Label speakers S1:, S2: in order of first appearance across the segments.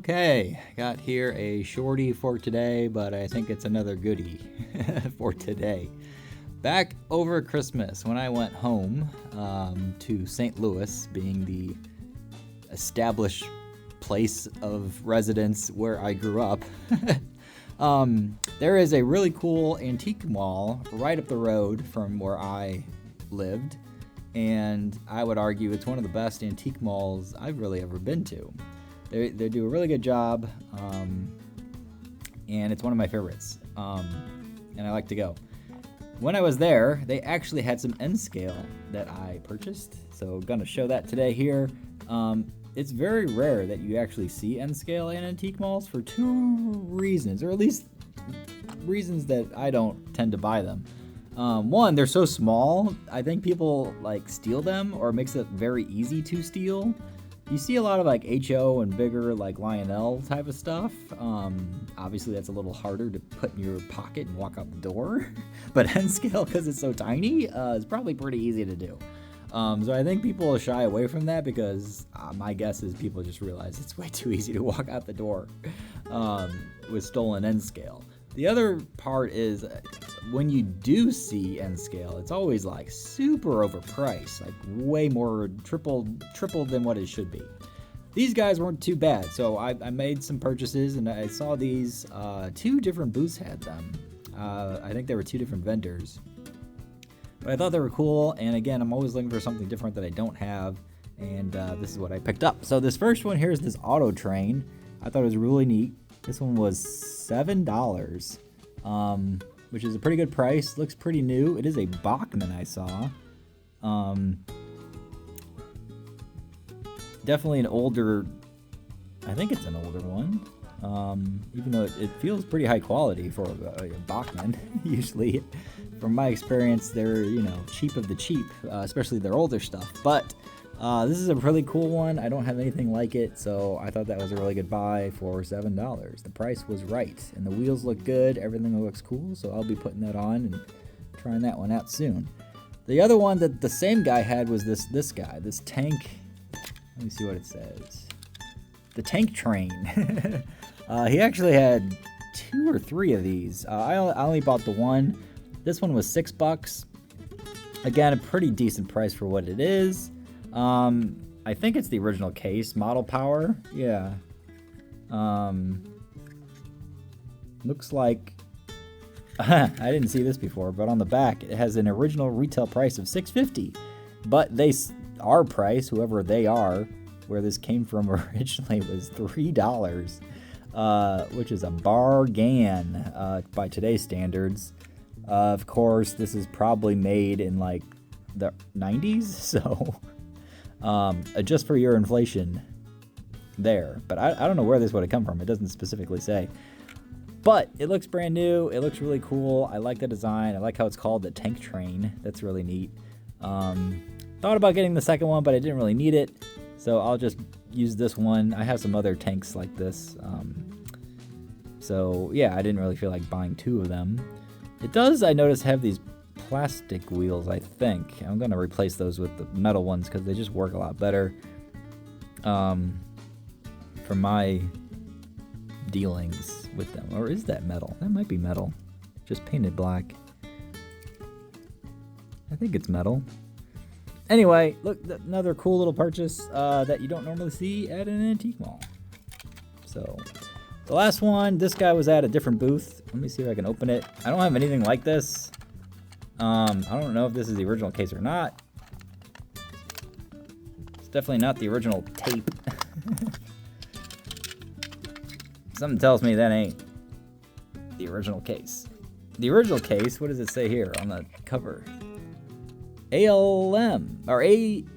S1: Okay, got here a shorty for today, but I think it's another goodie for today. Back over Christmas, when I went home to St. Louis, being the established place of residence where I grew up, there is a really cool antique mall right up the road from where I lived, and I would argue it's one of the best antique malls I've really ever been to. They do a really good job, and it's one of my favorites, and I like to go. When I was there, they actually had some N-scale that I purchased, so I'm going to show that today here. It's very rare that you actually see N-scale in antique malls for two reasons, or at least reasons that I don't tend to buy them. One, they're so small, I think people steal them, or it makes it very easy to steal. You see a lot of HO and bigger Lionel type of stuff. Obviously that's a little harder to put in your pocket and walk out the door. But N-scale, because it's so tiny, is probably pretty easy to do. So I think people shy away from that because my guess is people just realize it's way too easy to walk out the door with stolen N-scale. The other part is when you do see N-scale, it's always super overpriced, way more triple than what it should be. These guys weren't too bad, so I made some purchases and I saw these. Two different booths had them. I think there were two different vendors, but I thought they were cool. And again, I'm always looking for something different that I don't have, and this is what I picked up. So this first one here is this auto train. I thought it was really neat. This one was $7, which is a pretty good price. Looks pretty new. It is a Bachmann I saw. Definitely an older, I think it's an older one. Even though it feels pretty high quality for a Bachmann. Usually, from my experience, they're, cheap of the cheap, especially their older stuff. But this is a really cool one. I don't have anything like it, so I thought that was a really good buy for $7. The price was right, and the wheels look good. Everything looks cool, so I'll be putting that on and trying that one out soon. The other one that the same guy had was this guy, this tank. Let me see what it says. The tank train. He actually had 2 or 3 of these. I only bought the one. This one was $6. Again, a pretty decent price for what it is. I think it's the original case, model power. Yeah. Looks like I didn't see this before, but on the back it has an original retail price of $6.50. But our price, whoever they are, where this came from originally, was $3, which is a bargain by today's standards. Of course, this is probably made in the 90s, so adjust for your inflation there. But I don't know where this would have come from. It doesn't specifically say. But it looks brand new. It looks really cool. I like the design. I like how it's called the tank train. That's really neat. Thought about getting the second one, but I didn't really need it. So I'll just use this one. I have some other tanks like this. So yeah, I didn't really feel like buying 2 of them. It does, I noticed, have these plastic wheels, I think. I'm going to replace those with the metal ones because they just work a lot better for my dealings with them. Or is that metal? That might be metal. Just painted black. I think it's metal. Anyway, look, another cool little purchase that you don't normally see at an antique mall. So, the last one, this guy was at a different booth. Let me see if I can open it. I don't have anything like this. I don't know if this is the original case or not. It's definitely not the original tape. Something tells me that ain't the original case. The original case, what does it say here on the cover? ALM, or AHM,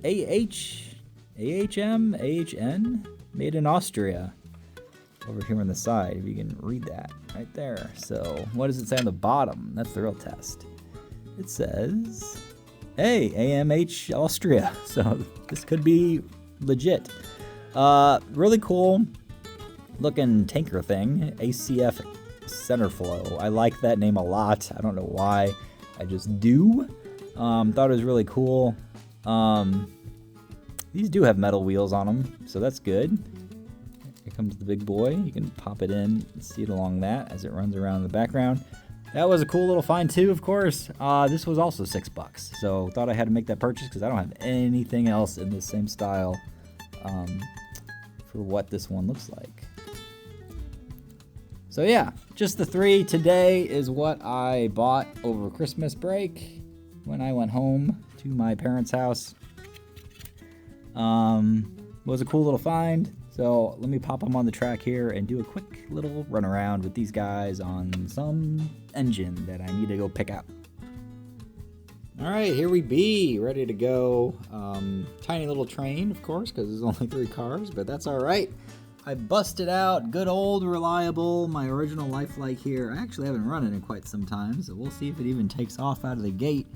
S1: made in Austria. Over here on the side, if you can read that right there. So, what does it say on the bottom? That's the real test. It says, hey, AMH Austria. So this could be legit. Really cool looking tanker thing. ACF Centerflow. I like that name a lot. I don't know why. I just do. Thought it was really cool. These do have metal wheels on them, so that's good. Here comes the big boy. You can pop it in and see it along that as it runs around in the background. That was a cool little find too, of course. This was also $6, so thought I had to make that purchase because I don't have anything else in this same style for what this one looks like. So yeah, just the 3 today is what I bought over Christmas break when I went home to my parents' house. Was a cool little find. So let me pop them on the track here and do a quick little run around with these guys on some engine that I need to go pick out. All right, here we be, ready to go. Tiny little train, of course, because there's only 3 cars, but that's all right. I busted out good old reliable, my original Lifelike here. I actually haven't run it in quite some time, so we'll see if it even takes off out of the gate.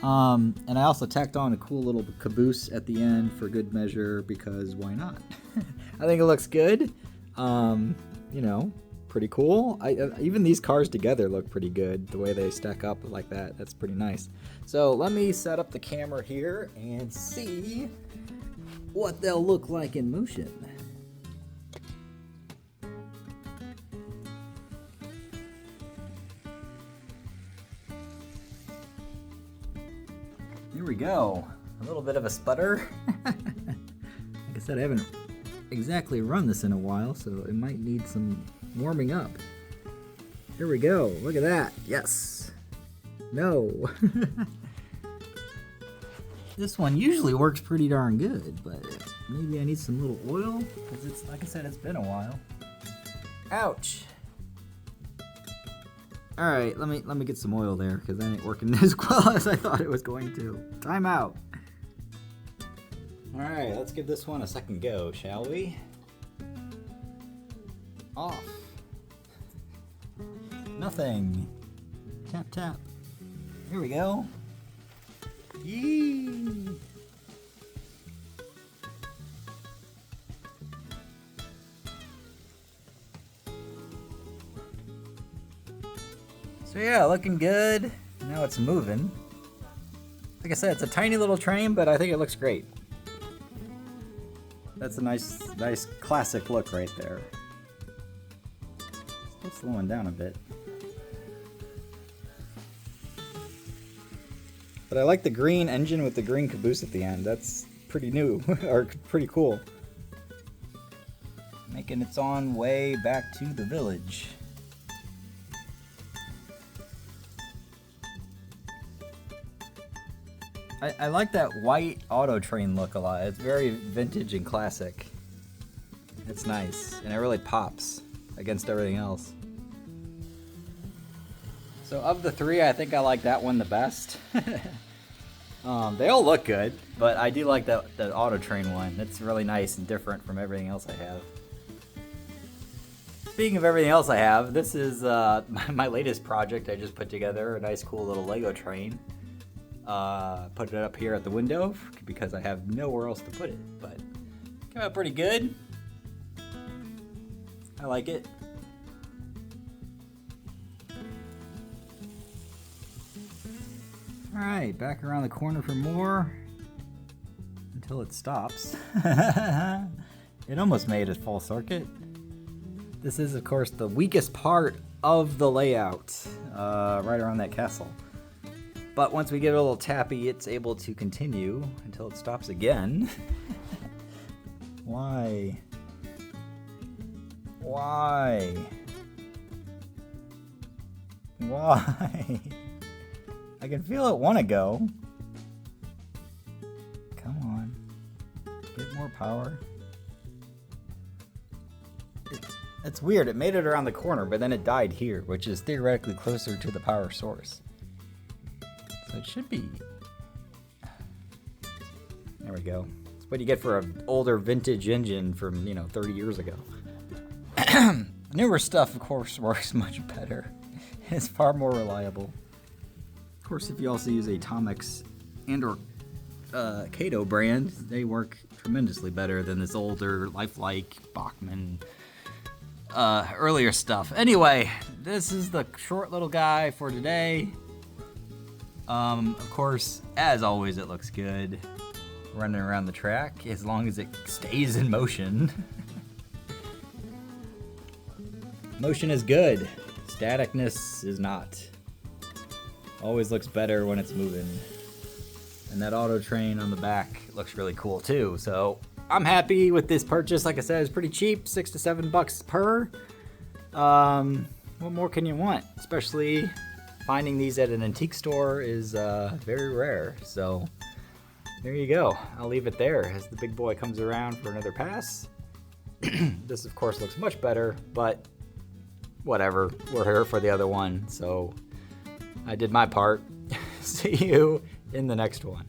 S1: And I also tacked on a cool little caboose at the end for good measure, because why not? I think it looks good. You know, pretty cool. Even these cars together look pretty good, the way they stack up like that. That's pretty nice. So let me set up the camera here and see what they'll look like in motion. Here we go. A little bit of a sputter. Like I said, I haven't exactly run this in a while, so it might need some warming up. Here we go. Look at that. Yes. No. This one usually works pretty darn good, but maybe I need some little oil, because it's, like I said, it's been a while. Ouch. All right, let me get some oil there, because that ain't working as well as I thought it was going to. Time out. All right, let's give this one a second go, shall we? Off. Nothing. Tap, tap. Here we go. Yee. So yeah, looking good. Now it's moving. Like I said, it's a tiny little train, but I think it looks great. That's a nice classic look right there. Still slowing down a bit. But I like the green engine with the green caboose at the end. That's pretty new, or pretty cool. Making its own way back to the village. I like that white auto train look a lot. It's very vintage and classic. It's nice, and it really pops against everything else. So of the 3, I think I like that one the best. They all look good, but I do like that auto train one. It's really nice and different from everything else I have. Speaking of everything else I have, this is my latest project I just put together, a nice cool little Lego train. Put it up here at the window because I have nowhere else to put it, but it came out pretty good. I like it. Alright, back around the corner for more until it stops. It almost made a full circuit. This is, of course, the weakest part of the layout, right around that castle. But once we get a little tappy, it's able to continue until it stops again. Why? Why? Why? I can feel it want to go. Come on. Get more power. It's weird. It made it around the corner, but then it died here, which is theoretically closer to the power source. So it should be. There we go. That's what you get for an older vintage engine from, 30 years ago. Newer stuff, of course, works much better. It's far more reliable. Of course, if you also use Atomics and or Kato brand, they work tremendously better than this older Lifelike Bachmann earlier stuff. Anyway, this is the short little guy for today. Of course, as always, it looks good running around the track as long as it stays in motion. Motion is good. Staticness is not. Always looks better when it's moving. And that auto train on the back looks really cool too. So I'm happy with this purchase. Like I said, it's pretty cheap, $6 to $7 per. What more can you want? Especially finding these at an antique store is very rare. So there you go. I'll leave it there as the big boy comes around for another pass. This of course looks much better, but whatever. We're here for the other one. So I did my part. See you in the next one.